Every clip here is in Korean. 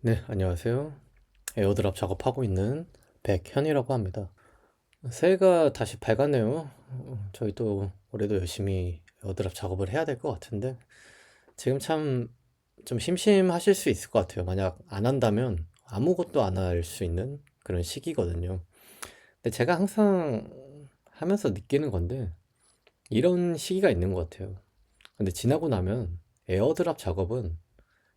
네, 안녕하세요. 에어드랍 작업하고 있는 백현이라고 합니다. 새해가 다시 밝았네요. 저희도 올해도 열심히 에어드랍 작업을 해야 될 것 같은데, 지금 참 좀 심심하실 수 있을 것 같아요. 만약 안 한다면 아무것도 안 할 수 있는 그런 시기거든요. 근데 제가 항상 하면서 느끼는 건데, 이런 시기가 있는 것 같아요. 근데 지나고 나면 에어드랍 작업은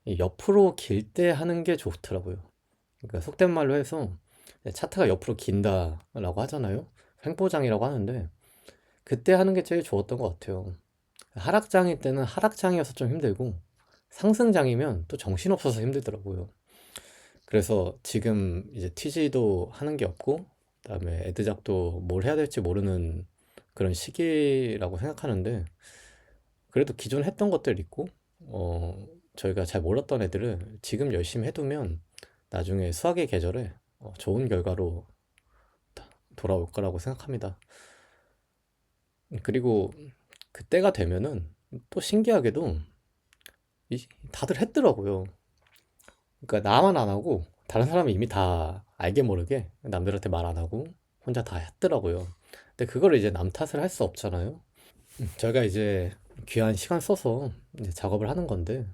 이 옆으로 길 때 하는 게 좋더라고요. 그러니까 속된 말로 해서 차트가 옆으로 긴다라고 하잖아요. 횡보장이라고 하는데 그때 하는 게 제일 좋았던 것 같아요. 하락장일 때는 하락장이어서 좀 힘들고 상승장이면 또 정신없어서 힘들더라고요. 그래서 지금 이제 TG도 하는 게 없고 그다음에 애드작도 뭘 해야 될지 모르는 그런 시기라고 생각하는데 그래도 기존 했던 것들 있고 저희가 잘 몰랐던 애들을 지금 열심히 해두면 나중에 수학의 계절에 좋은 결과로 돌아올 거라고 생각합니다. 그리고 그때가 되면은 또 신기하게도 다들 했더라고요. 그러니까 나만 안 하고 다른 사람이 이미 다 알게 모르게 남들한테 말 안 하고 혼자 다 했더라고요. 근데 그걸 이제 남 탓을 할 수 없잖아요. 저희가 이제 귀한 시간 써서 이제 작업을 하는 건데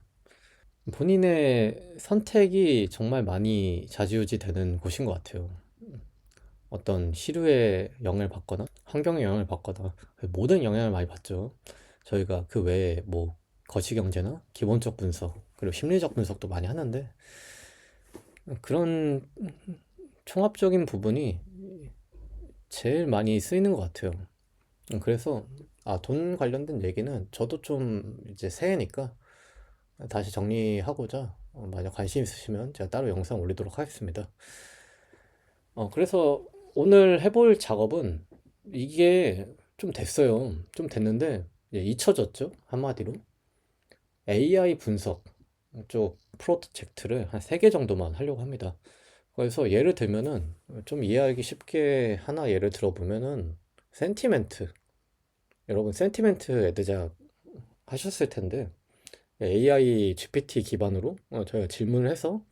본인의 선택이 정말 많이 좌지우지 되는 곳인 것 같아요. 어떤 시류에 영향을 받거나 환경에 영향을 받거나 모든 영향을 많이 받죠. 저희가 그 외에 뭐 거시경제나 기본적 분석 그리고 심리적 분석도 많이 하는데 그런 총합적인 부분이 제일 많이 쓰이는 것 같아요. 그래서 돈 관련된 얘기는 저도 좀 이제 새해니까 다시 정리하고자 만약 관심 있으시면 제가 따로 영상 올리도록 하겠습니다. 그래서 오늘 해볼 작업은 이게 좀 됐어요. 좀 됐는데 이제 잊혀졌죠. 한마디로. AI 분석 쪽 프로젝트를 한 3개 정도만 하려고 합니다. 그래서 예를 들면은 좀 이해하기 쉽게 하나 예를 들어보면은 센티멘트. 여러분 센티멘트 애드작 하셨을 텐데 AI GPT 기반으로 저희가 질문을 해서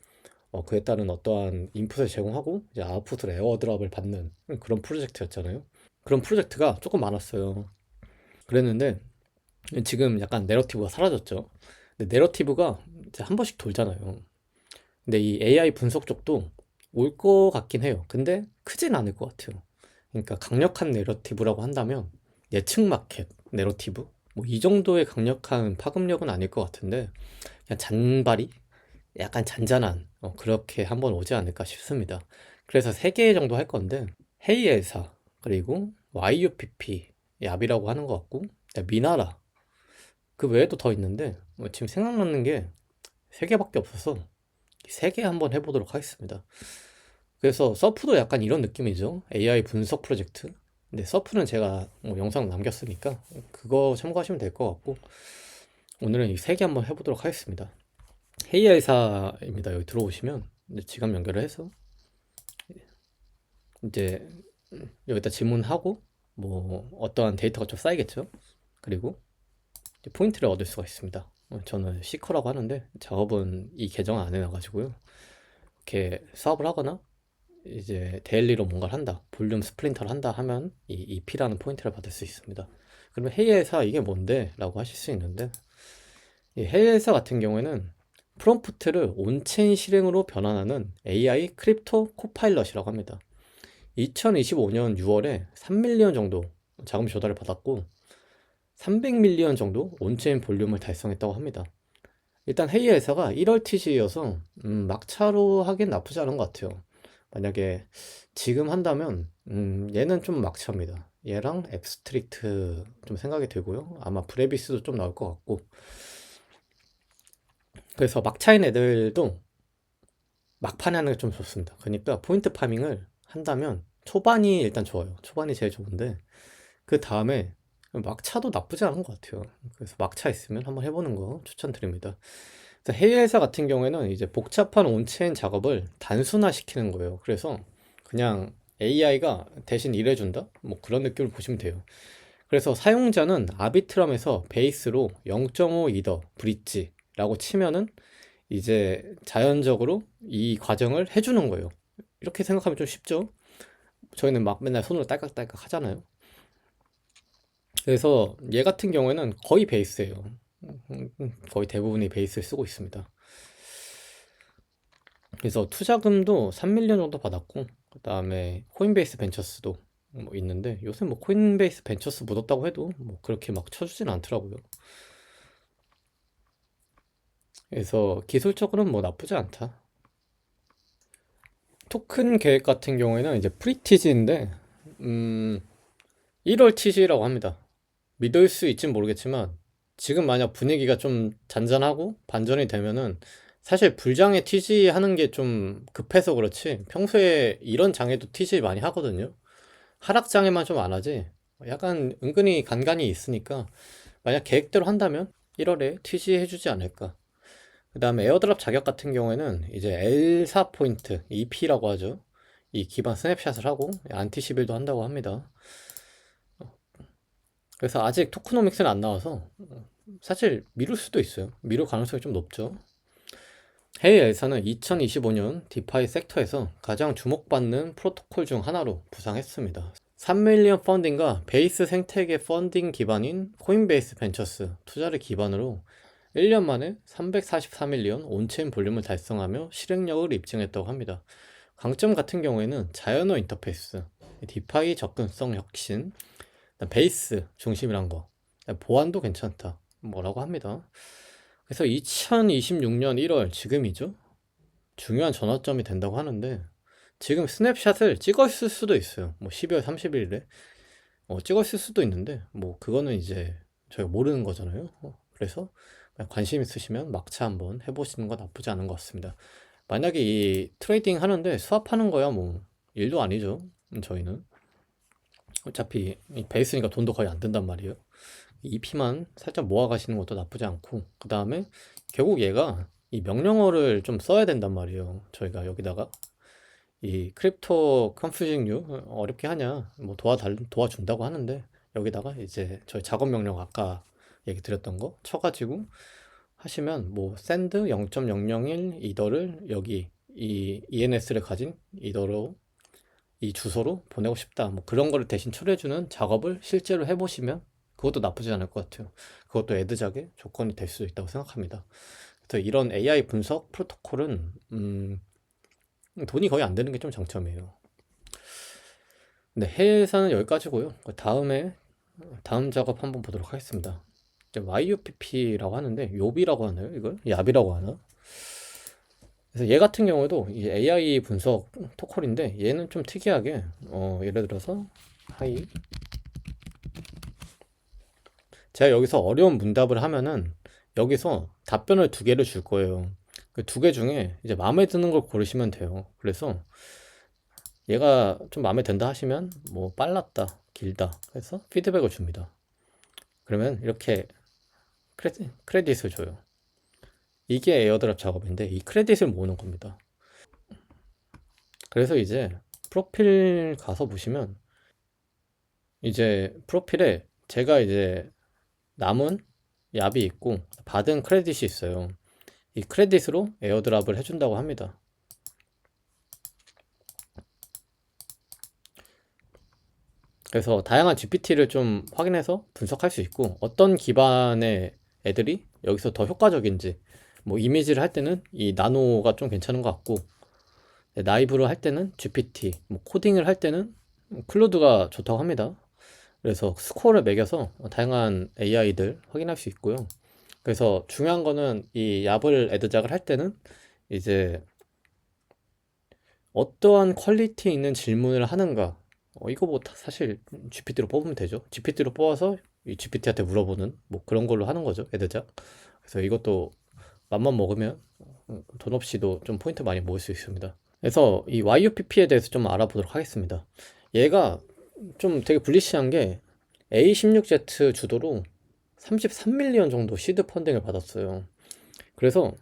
그에 따른 어떠한 인풋을 제공하고 이제 아웃풋으로 에어드랍을 받는 그런 프로젝트였잖아요. 그런 프로젝트가 조금 많았어요. 그랬는데 지금 약간 내러티브가 사라졌죠. 근데 내러티브가 이제 한 번씩 돌잖아요. 근데 이 AI 분석 쪽도 올 것 같긴 해요. 근데 크진 않을 것 같아요. 그러니까 강력한 내러티브라고 한다면 예측 마켓 내러티브 뭐 이 정도의 강력한 파급력은 아닐 것 같은데 그냥 잔바리 약간 잔잔한 그렇게 한번 오지 않을까 싶습니다. 그래서 3개 정도 할 건데 헤이엘사 그리고 YUPP 얍이라고 하는 것 같고 미나라 그 외에도 더 있는데 지금 생각나는 게 3개밖에 없어서 3개 한번 해보도록 하겠습니다. 그래서 서프도 약간 이런 느낌이죠. AI 분석 프로젝트. 근데 서프는 제가 뭐 영상 남겼으니까 그거 참고하시면 될 것 같고 오늘은 이 3개 한번 해보도록 하겠습니다. 헤이아이사입니다. 여기 들어오시면 이제 지갑 연결을 해서 이제 여기다 질문하고 뭐 어떠한 데이터가 좀 쌓이겠죠. 그리고 이제 포인트를 얻을 수가 있습니다. 저는 시커라고 하는데 작업은 이 계정 안 해놔가지고요. 이렇게 사업을 하거나 이제 데일리로 뭔가를 한다, 볼륨 스플린터를 한다 하면 이 EP라는 포인트를 받을 수 있습니다. 그러면 헤이아이사 이게 뭔데? 라고 하실 수 있는데 이 헤이아이사 같은 경우에는 프롬프트를 온체인 실행으로 변환하는 AI 크립토 코파일럿이라고 합니다. 2025년 6월에 3밀리언 정도 자금 조달을 받았고 300밀리언 정도 온체인 볼륨을 달성했다고 합니다. 일단 헤이 회사가 1월 TG여서 막차로 하긴 나쁘지 않은 것 같아요. 만약에 지금 한다면 얘는 좀 막차입니다. 얘랑 앱스트릭트 좀 생각이 들고요. 아마 브레비스도 좀 나올 것 같고 그래서 막차인 애들도 막판에 하는 게 좀 좋습니다. 그러니까 포인트 파밍을 한다면 초반이 일단 좋아요. 초반이 제일 좋은데 그 다음에 막차도 나쁘지 않은 것 같아요. 그래서 막차 있으면 한번 해보는 거 추천드립니다. 그래서 해외 회사 같은 경우에는 이제 복잡한 온체인 작업을 단순화시키는 거예요. 그래서 그냥 AI가 대신 일해준다? 뭐 그런 느낌을 보시면 돼요. 그래서 사용자는 아비트럼에서 베이스로 0.5 이더 브릿지라고 치면은 이제 자연적으로 이 과정을 해주는 거예요. 이렇게 생각하면 좀 쉽죠? 저희는 막 맨날 손으로 딸깍딸깍 하잖아요. 그래서 얘 같은 경우에는 거의 베이스예요. 거의 대부분이 베이스를 쓰고 있습니다. 그래서 투자금도 3밀리언 정도 받았고, 그 다음에 코인베이스 벤처스도 뭐 있는데, 요새 뭐 코인베이스 벤처스 묻었다고 해도 뭐 그렇게 막 쳐주진 않더라고요. 그래서 기술적으로는 뭐 나쁘지 않다. 토큰 계획 같은 경우에는 이제 프리티지인데 1월 티지라고 합니다. 믿을 수 있진 모르겠지만 지금 만약 분위기가 좀 잔잔하고 반전이 되면은 사실 불장에 티지 하는 게 좀 급해서 그렇지 평소에 이런 장에도 티지 많이 하거든요. 하락장에만 좀 안 하지 약간 은근히 간간이 있으니까 만약 계획대로 한다면 1월에 티지 해주지 않을까. 그 다음에 에어드랍 자격 같은 경우에는 이제 L4 포인트, EP라고 하죠. 이 기반 스냅샷을 하고 안티시빌도 한다고 합니다. 그래서 아직 토크노믹스는 안 나와서 사실 미룰 수도 있어요. 미룰 가능성이 좀 높죠. 해외에서는 2025년 디파이 섹터에서 가장 주목받는 프로토콜 중 하나로 부상했습니다. 3밀리언 펀딩과 베이스 생태계 펀딩 기반인 코인베이스 벤처스 투자를 기반으로 1년 만에 344밀리언 온체인 볼륨을 달성하며 실행력을 입증했다고 합니다. 강점 같은 경우에는 자연어 인터페이스, 디파이 접근성 혁신, 베이스 중심이란 거, 보안도 괜찮다. 뭐라고 합니다. 그래서 2026년 1월 지금이죠. 중요한 전환점이 된다고 하는데 지금 스냅샷을 찍었을 수도 있어요. 뭐 12월 30일에 찍었을 수도 있는데 뭐 그거는 이제 저희가 모르는 거잖아요. 그래서 관심 있으시면 막차 한번 해보시는 거 나쁘지 않은 것 같습니다. 만약에 이 트레이딩 하는데 수합하는 거야 뭐 일도 아니죠. 저희는 어차피 이 베이스니까 돈도 거의 안 든단 말이에요. EP만 살짝 모아 가시는 것도 나쁘지 않고 그 다음에 결국 얘가 이 명령어를 좀 써야 된단 말이에요. 저희가 여기다가 이 크립토 컨퓨징류 어렵게 하냐 뭐 도와준다고 하는데 여기다가 이제 저희 작업 명령 아까 얘기 드렸던 거 쳐가지고 하시면 뭐 send 0.001 이더를 여기 이 ENS를 가진 이더로 이 주소로 보내고 싶다 뭐 그런 거를 대신 처리해주는 작업을 실제로 해보시면 그것도 나쁘지 않을 것 같아요. 그것도 애드작의 조건이 될 수 있다고 생각합니다. 그래서 이런 AI 분석 프로토콜은 돈이 거의 안 되는 게 좀 장점이에요. 네, 해외에서는 여기까지고요. 다음 작업 한번 보도록 하겠습니다. 이제 YUPP라고 하는데 요비라고 하나요? 이걸 야비라고 하나? 그래서 얘 같은 경우에도 이 AI 분석 토콜인데 얘는 좀 특이하게 예를 들어서 하이 제가 여기서 어려운 문답을 하면은 여기서 답변을 두 개를 줄 거예요. 그 두 개 중에 이제 마음에 드는 걸 고르시면 돼요. 그래서 얘가 좀 마음에 든다 하시면 뭐 빨랐다, 길다 해서 피드백을 줍니다. 그러면 이렇게 크레딧을 줘요. 이게 에어드랍 작업인데 이 크레딧을 모으는 겁니다. 그래서 이제 프로필 가서 보시면 이제 프로필에 제가 이제 남은 얍이 있고 받은 크레딧이 있어요. 이 크레딧으로 에어드랍을 해준다고 합니다. 그래서 다양한 GPT를 좀 확인해서 분석할 수 있고 어떤 기반의 애들이 여기서 더 효과적인지 뭐 이미지를 할 때는 이 나노가 좀 괜찮은 것 같고 나이브로 할 때는 GPT 뭐 코딩을 할 때는 클로드가 좋다고 합니다. 그래서 스코어를 매겨서 다양한 AI들 확인할 수 있고요. 그래서 중요한 거는 이 얍을 애드작을 할 때는 이제 어떠한 퀄리티 있는 질문을 하는가 이거 뭐 사실 GPT로 뽑으면 되죠. GPT로 뽑아서 이 GPT한테 물어보는 뭐 그런 걸로 하는 거죠. 애드작. 그래서 이것도 맘만 먹으면 돈 없이도 좀 포인트 많이 모을 수 있습니다. 그래서 이 YUPP에 대해서 좀 알아보도록 하겠습니다. 얘가 좀 되게 불리시한 게 A16Z 주도로 33밀리언 정도 시드 펀딩을 받았어요. 그래서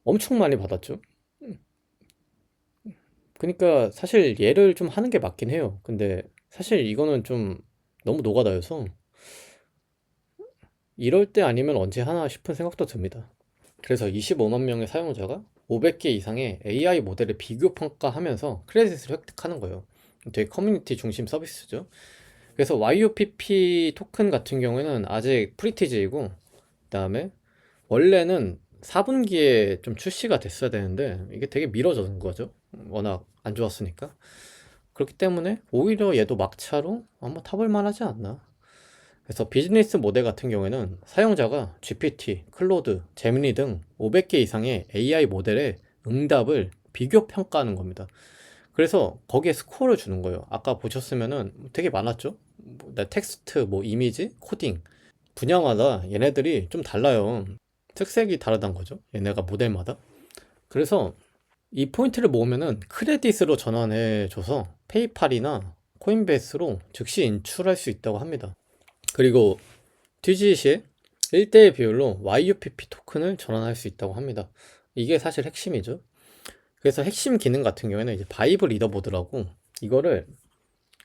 엄청 많이 받았죠. 그러니까 사실 얘를 좀 하는 게 맞긴 해요. 근데 사실 이거는 좀 너무 노가다여서 이럴 때 아니면 언제 하나 싶은 생각도 듭니다. 그래서 25만 명의 사용자가 500개 이상의 AI 모델을 비교 평가하면서 크레딧을 획득하는 거예요. 되게 커뮤니티 중심 서비스죠. 그래서 YUPP 토큰 같은 경우에는 아직 프리티지이고, 그다음에 원래는 4분기에 좀 출시가 됐어야 되는데 이게 되게 미뤄진 거죠. 워낙 안 좋았으니까. 그렇기 때문에 오히려 얘도 막차로 한번 타볼 만하지 않나. 그래서 비즈니스 모델 같은 경우에는 사용자가 GPT, 클로드, 제미니 등 500개 이상의 AI 모델의 응답을 비교 평가하는 겁니다. 그래서 거기에 스코어를 주는 거예요. 아까 보셨으면은 되게 많았죠? 텍스트, 뭐 이미지, 코딩 분야마다 얘네들이 좀 달라요. 특색이 다르다는 거죠. 얘네가 모델마다. 그래서 이 포인트를 모으면은 크레딧으로 전환해줘서 페이팔이나 코인베이스로 즉시 인출할 수 있다고 합니다. 그리고 뒤지시에 1대1 비율로 YUPP 토큰을 전환할 수 있다고 합니다. 이게 사실 핵심이죠. 그래서 핵심 기능 같은 경우에는 이제 바이브 리더보드라고, 이거를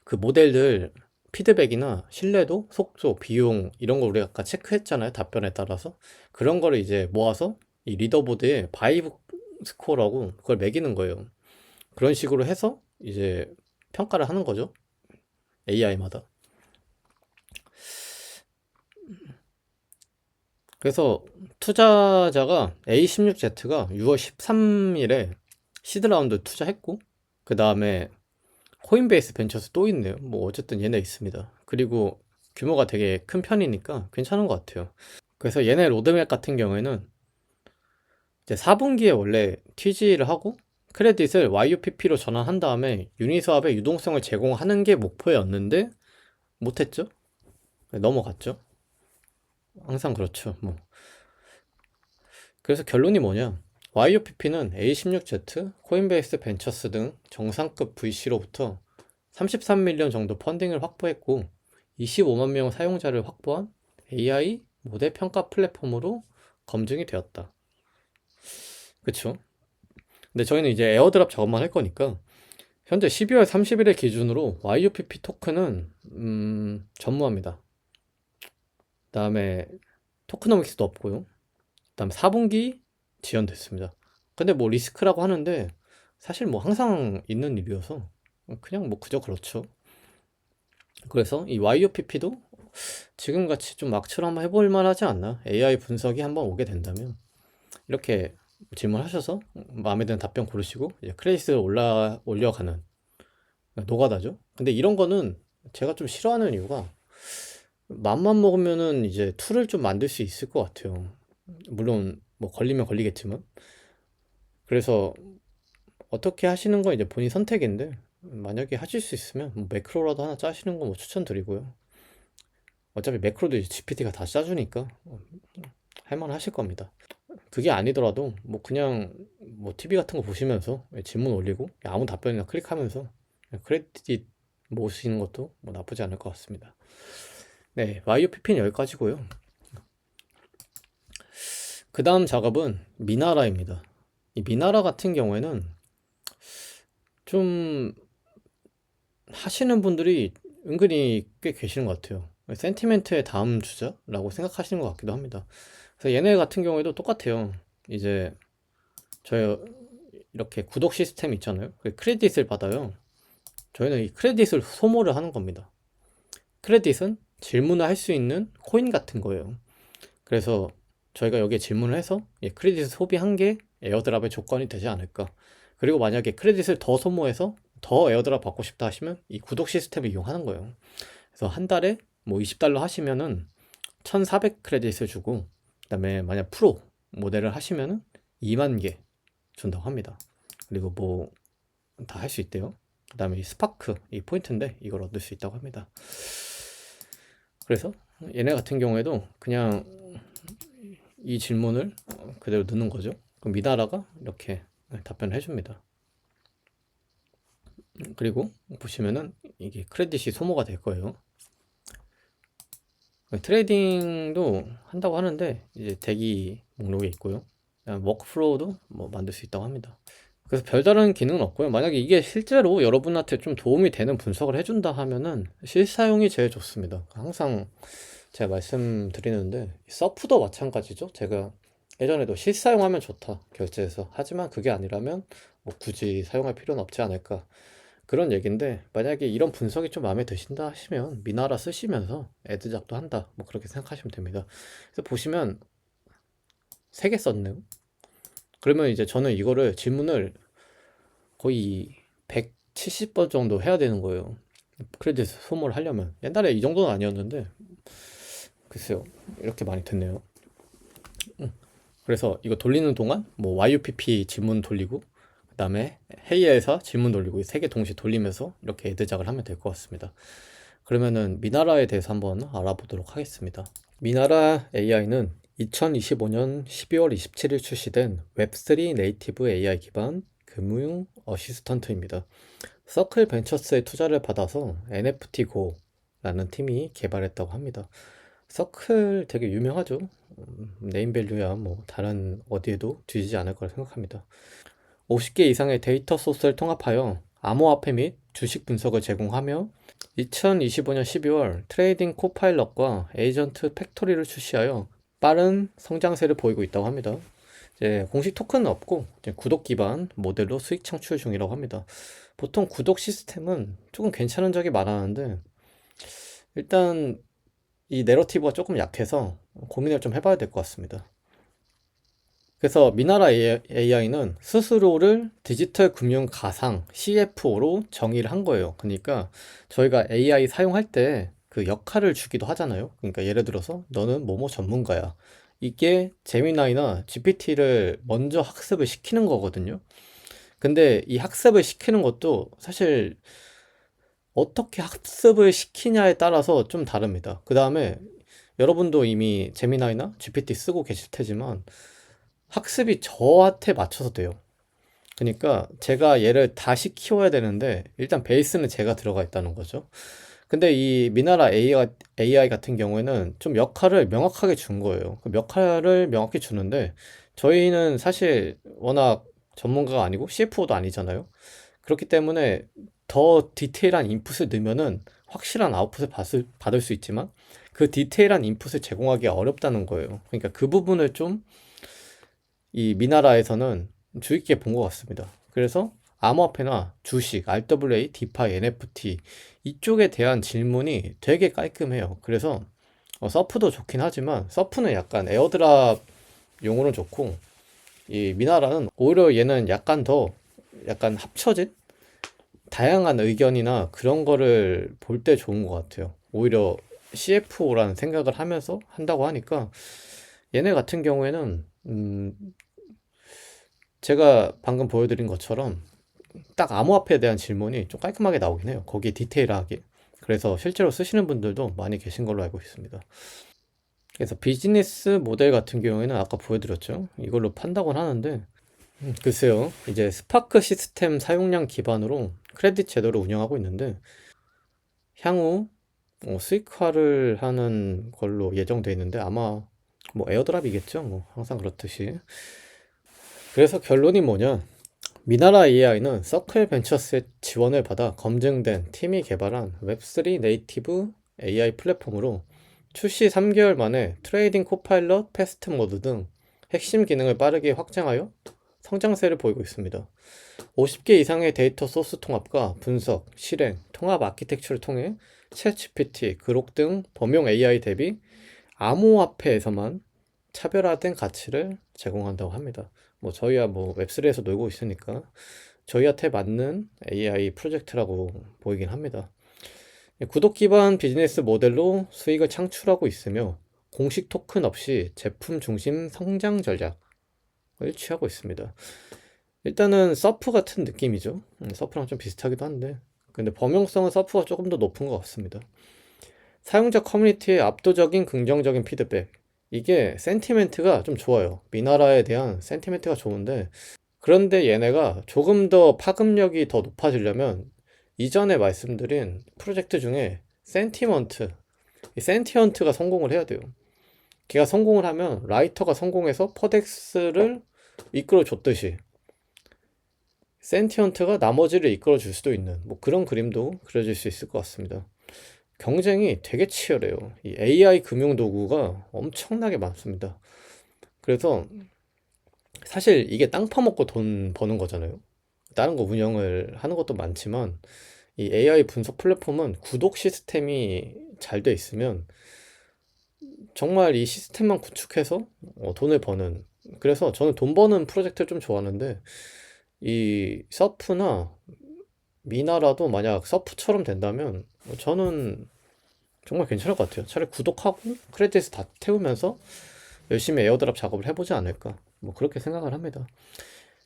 그 모델들 피드백이나 신뢰도, 속도, 비용 이런 거 우리가 아까 체크했잖아요. 답변에 따라서. 그런 거를 이제 모아서 이 리더보드에 바이브 스코어라고 그걸 매기는 거예요. 그런 식으로 해서 이제 평가를 하는 거죠. AI마다. 그래서 투자자가 A16Z가 6월 13일에 시드라운드 투자했고, 그 다음에 코인베이스 벤처스 또 있네요. 뭐 어쨌든 얘네 있습니다. 그리고 규모가 되게 큰 편이니까 괜찮은 것 같아요. 그래서 얘네 로드맵 같은 경우에는 이제 4분기에 원래 TG를 하고 크레딧을 YUPP로 전환한 다음에 유니스왑에 유동성을 제공하는 게 목표였는데 못했죠? 넘어갔죠? 항상 그렇죠. 뭐. 그래서 결론이 뭐냐? YUPP는 A16Z, 코인베이스 벤처스 등 정상급 VC로부터 33밀리언 정도 펀딩을 확보했고 25만 명 사용자를 확보한 AI 모델 평가 플랫폼으로 검증이 되었다. 그쵸? 근데 저희는 이제 에어드랍 작업만 할 거니까 현재 12월 30일을 기준으로 YUPP 토큰은 전무합니다. 그다음에 토크노믹스도 없고요. 그다음 4분기 지연됐습니다. 근데 뭐 리스크라고 하는데 사실 뭐 항상 있는 일이어서 그냥 뭐 그저 그렇죠. 그래서 이 YUPP도 지금같이 좀 막처럼 한번 해볼 만하지 않나? AI 분석이 한번 오게 된다면 이렇게 질문하셔서 마음에 드는 답변 고르시고 이제 크레딧을 올려가는 노가다죠. 근데 이런 거는 제가 좀 싫어하는 이유가 맘만 먹으면은 이제 툴을 좀 만들 수 있을 것 같아요. 물론 뭐 걸리면 걸리겠지만. 그래서 어떻게 하시는 건 이제 본인 선택인데 만약에 하실 수 있으면 뭐 매크로라도 하나 짜시는 거 뭐 추천드리고요. 어차피 매크로도 이제 GPT가 다 짜주니까 할만 하실 겁니다. 그게 아니더라도 뭐 그냥 뭐 TV 같은 거 보시면서 질문 올리고 아무 답변이나 클릭하면서 크레딧 모으시는 것도 뭐 나쁘지 않을 것 같습니다. 네, YUPP는 여기까지고요. 그 다음 작업은 미나라입니다. 이 미나라 같은 경우에는 좀 하시는 분들이 은근히 꽤 계시는 것 같아요. 센티멘트의 다음 주자라고 생각하시는 것 같기도 합니다. 그래서 얘네 같은 경우에도 똑같아요. 이제 저희 이렇게 구독 시스템 있잖아요. 그 크레딧을 받아요. 저희는 이 크레딧을 소모를 하는 겁니다. 크레딧은 질문을 할 수 있는 코인 같은 거예요. 그래서 저희가 여기에 질문을 해서 크레딧을 소비한 게 에어드랍의 조건이 되지 않을까. 그리고 만약에 크레딧을 더 소모해서 더 에어드랍 받고 싶다 하시면 이 구독 시스템을 이용하는 거예요. 그래서 한 달에 뭐 $20 하시면은 1,400 크레딧을 주고, 그다음에 만약 프로 모델을 하시면은 2만 개 준다고 합니다. 그리고 뭐 다 할 수 있대요. 그다음에 이 스파크 이 포인트인데 이걸 얻을 수 있다고 합니다. 그래서 얘네 같은 경우에도 그냥 이 질문을 그대로 넣는 거죠. 그럼 미나라가 이렇게 답변을 해줍니다. 그리고 보시면은 이게 크레딧이 소모가 될 거예요. 트레이딩도 한다고 하는데 이제 대기 목록에 있고요. 워크플로우도 뭐 만들 수 있다고 합니다. 그래서 별다른 기능은 없고요. 만약에 이게 실제로 여러분한테 좀 도움이 되는 분석을 해준다 하면은 실사용이 제일 좋습니다. 항상 제가 말씀드리는데 서프도 마찬가지죠. 제가 예전에도 실사용하면 좋다, 결제해서. 하지만 그게 아니라면 뭐 굳이 사용할 필요는 없지 않을까. 그런 얘기인데, 만약에 이런 분석이 좀 마음에 드신다 하시면 미나라 쓰시면서 애드작도 한다, 뭐 그렇게 생각하시면 됩니다. 그래서 보시면 3개 썼네요. 그러면 이제 저는 이거를 질문을 거의 170번 정도 해야 되는 거예요. 크레딧 소모를 하려면. 옛날에 이 정도는 아니었는데, 글쎄요, 이렇게 많이 됐네요. 그래서 이거 돌리는 동안 뭐 YUPP 질문 돌리고, 그다음에 헤이에서 질문 돌리고, 이 3개 동시에 돌리면서 이렇게 애드작을 하면 될 것 같습니다. 그러면은 미나라에 대해서 한번 알아보도록 하겠습니다. 미나라 AI는 2025년 12월 27일 출시된 웹3 네이티브 AI 기반 금융 어시스턴트입니다. 서클 벤처스의 투자를 받아서 NFT 고라는 팀이 개발했다고 합니다. 서클 되게 유명하죠. 네임밸류야 뭐 다른 어디에도 뒤지지 않을 거라 생각합니다. 50개 이상의 데이터 소스를 통합하여 암호화폐 및 주식 분석을 제공하며 2025년 12월 트레이딩 코파일럿과 에이전트 팩토리를 출시하여 빠른 성장세를 보이고 있다고 합니다. 이제 공식 토큰은 없고 이제 구독 기반 모델로 수익 창출 중이라고 합니다. 보통 구독 시스템은 조금 괜찮은 적이 많았는데, 일단 이 내러티브가 조금 약해서 고민을 좀 해봐야 될 것 같습니다. 그래서 미나라 AI는 스스로를 디지털 금융 가상 CFO로 정의를 한 거예요. 그러니까 저희가 AI 사용할 때 그 역할을 주기도 하잖아요. 그러니까 예를 들어서 너는 뭐뭐 전문가야. 이게 제미나이나 GPT를 먼저 학습을 시키는 거거든요. 근데 이 학습을 시키는 것도 사실 어떻게 학습을 시키냐에 따라서 좀 다릅니다. 그 다음에 여러분도 이미 제미나이나 GPT 쓰고 계실 테지만 학습이 저한테 맞춰서 돼요. 그러니까 제가 얘를 다시 키워야 되는데 일단 베이스는 제가 들어가 있다는 거죠. 근데 이 미나라 AI 같은 경우에는 좀 역할을 명확하게 준 거예요. 그 역할을 명확히 주는데 저희는 사실 워낙 전문가가 아니고 CFO도 아니잖아요. 그렇기 때문에 더 디테일한 인풋을 넣으면은 확실한 아웃풋을 받을 수 있지만 그 디테일한 인풋을 제공하기가 어렵다는 거예요. 그러니까 그 부분을 좀 이 미나라에서는 주의 깊게 본 것 같습니다. 그래서 암호화폐나 주식, RWA, 디파이, NFT 이쪽에 대한 질문이 되게 깔끔해요. 그래서 서프도 좋긴 하지만 서프는 약간 에어드랍 용어는 좋고 이 미나라는 오히려 얘는 약간 더 약간 합쳐진 다양한 의견이나 그런 거를 볼 때 좋은 것 같아요. 오히려 CFO라는 생각을 하면서 한다고 하니까 얘네 같은 경우에는 제가 방금 보여드린 것처럼 딱 암호화폐에 대한 질문이 좀 깔끔하게 나오긴 해요. 거기에 디테일하게. 그래서 실제로 쓰시는 분들도 많이 계신 걸로 알고 있습니다. 그래서 비즈니스 모델 같은 경우에는 아까 보여드렸죠. 이걸로 판다곤 하는데, 글쎄요. 이제 스파크 시스템 사용량 기반으로 크레딧 제도를 운영하고 있는데, 향후 수익화를 하는 걸로 예정돼 있는데, 아마 뭐 에어드랍이겠죠. 뭐 항상 그렇듯이. 그래서 결론이 뭐냐? 미나라 AI는 서클 벤처스의 지원을 받아 검증된 팀이 개발한 웹3 네이티브 AI 플랫폼으로 출시 3개월 만에 트레이딩 코파일럿, 패스트 모드 등 핵심 기능을 빠르게 확장하여 성장세를 보이고 있습니다. 50개 이상의 데이터 소스 통합과 분석, 실행, 통합 아키텍처를 통해 챗 GPT, 그록 등 범용 AI 대비 암호화폐에서만 차별화된 가치를 제공한다고 합니다. 뭐 저희야 뭐 웹3에서 놀고 있으니까 저희한테 맞는 AI 프로젝트라고 보이긴 합니다. 구독 기반 비즈니스 모델로 수익을 창출하고 있으며 공식 토큰 없이 제품 중심 성장 전략을 취하고 있습니다. 일단은 서프 같은 느낌이죠. 서프랑 좀 비슷하기도 한데 근데 범용성은 서프가 조금 더 높은 것 같습니다. 사용자 커뮤니티의 압도적인 긍정적인 피드백, 이게 센티멘트가 좀 좋아요. 미나라에 대한 센티멘트가 좋은데 그런데 얘네가 조금 더 파급력이 더 높아지려면 이전에 말씀드린 프로젝트 중에 이 센티먼트가 성공을 해야 돼요. 걔가 성공을 하면 라이터가 성공해서 퍼덱스를 이끌어 줬듯이 센티먼트가 나머지를 이끌어 줄 수도 있는 뭐 그런 그림도 그려질 수 있을 것 같습니다. 경쟁이 되게 치열해요. 이 AI 금융 도구가 엄청나게 많습니다. 그래서 사실 이게 땅 파먹고 돈 버는 거잖아요. 다른 거 운영을 하는 것도 많지만 이 AI 분석 플랫폼은 구독 시스템이 잘 돼 있으면 정말 이 시스템만 구축해서 돈을 버는, 그래서 저는 돈 버는 프로젝트를 좀 좋아하는데 이 서프나 미나라도 만약 서프처럼 된다면 저는 정말 괜찮을 것 같아요. 차라리 구독하고 크레딧을 다 태우면서 열심히 에어드랍 작업을 해보지 않을까, 뭐 그렇게 생각을 합니다.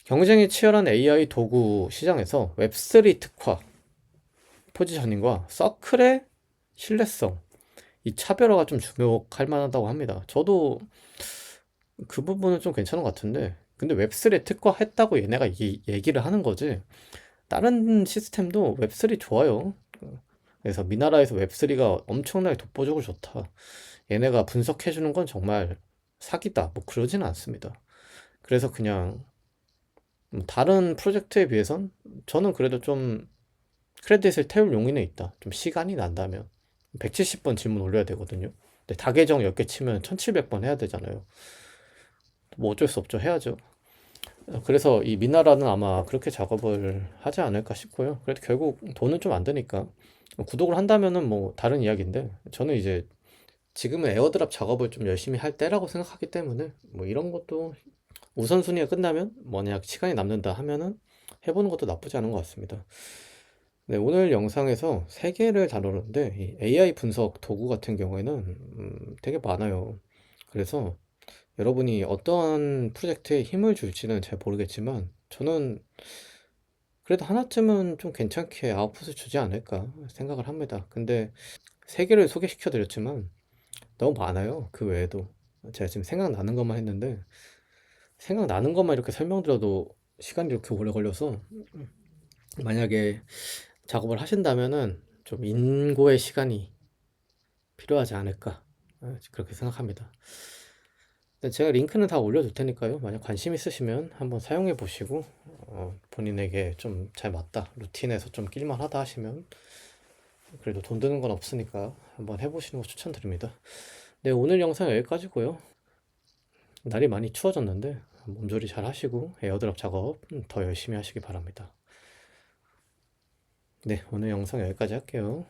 경쟁이 치열한 AI 도구 시장에서 웹3 특화 포지셔닝과 서클의 신뢰성, 이 차별화가 좀 주목할 만하다고 합니다. 저도 그 부분은 좀 괜찮은 것 같은데, 근데 웹3 특화했다고 얘네가 얘기를 하는 거지 다른 시스템도 웹3 좋아요. 그래서 미나라에서 웹3가 엄청나게 독보적으로 좋다, 얘네가 분석해주는 건 정말 사기다, 뭐 그러지는 않습니다. 그래서 그냥 다른 프로젝트에 비해선 저는 그래도 좀 크레딧을 태울 용의는 있다. 좀 시간이 난다면 170번 질문 올려야 되거든요. 근데 다 계정 10개 치면 1700번 해야 되잖아요. 뭐 어쩔 수 없죠. 해야죠. 그래서 이 미나라는 아마 그렇게 작업을 하지 않을까 싶고요. 그래도 결국 돈은 좀 안 드니까 구독을 한다면은 뭐 다른 이야기인데, 저는 이제 지금은 에어드랍 작업을 좀 열심히 할 때라고 생각하기 때문에 뭐 이런 것도 우선순위가 끝나면 만약 시간이 남는다 하면은 해보는 것도 나쁘지 않은 것 같습니다. 네, 오늘 영상에서 세 개를 다루는데 이 AI 분석 도구 같은 경우에는 되게 많아요. 그래서 여러분이 어떤 프로젝트에 힘을 줄지는 잘 모르겠지만 저는 그래도 하나쯤은 좀 괜찮게 아웃풋을 주지 않을까 생각을 합니다. 근데 세 개를 소개시켜 드렸지만 너무 많아요. 그 외에도 제가 지금 생각나는 것만 했는데, 생각나는 것만 이렇게 설명드려도 시간이 이렇게 오래 걸려서 만약에 작업을 하신다면은 좀 인고의 시간이 필요하지 않을까, 그렇게 생각합니다. 근데 제가 링크는 다 올려둘 테니까요. 만약 관심 있으시면 한번 사용해 보시고 본인에게 좀 잘 맞다, 루틴에서 좀 낄만하다 하시면, 그래도 돈 드는 건 없으니까 한번 해보시는 거 추천드립니다. 네, 오늘 영상 여기까지고요. 날이 많이 추워졌는데 몸조리 잘 하시고 에어드랍 작업 더 열심히 하시기 바랍니다. 네, 오늘 영상 여기까지 할게요.